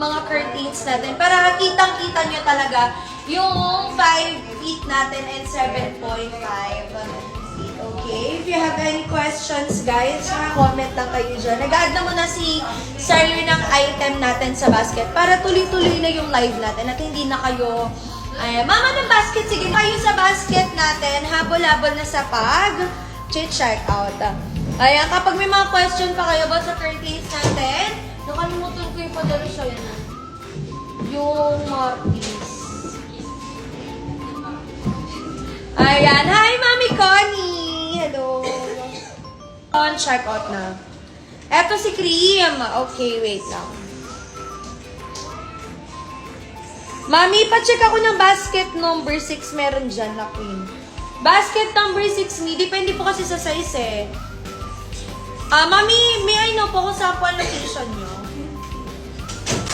mga curtains natin para kitang-kita nyo talaga yung 5 feet natin and 7.5 feet. Okay? If you have any questions, guys, comment lang kayo dyan. Nag-add na muna si Sir ng item natin sa basket para tuloy-tuloy na yung live natin at hindi na kayo mama ng basket, sige kayo sa basket natin, habol-habol na sa check out. Ayan, kapag may mga question pa kayo about sa curtains natin, nakalimutan ko yung padala siya yun. Yung marquis. Ayan, hi Mami Connie! Hello! On check out na. Eto si Cream. Okay, wait lang. Mami, pa-check ako ng basket number 6 meron dyan na queen. Basket number 6 ni, depende po kasi sa size eh. Mami, may I know po kung saan po ang location nyo?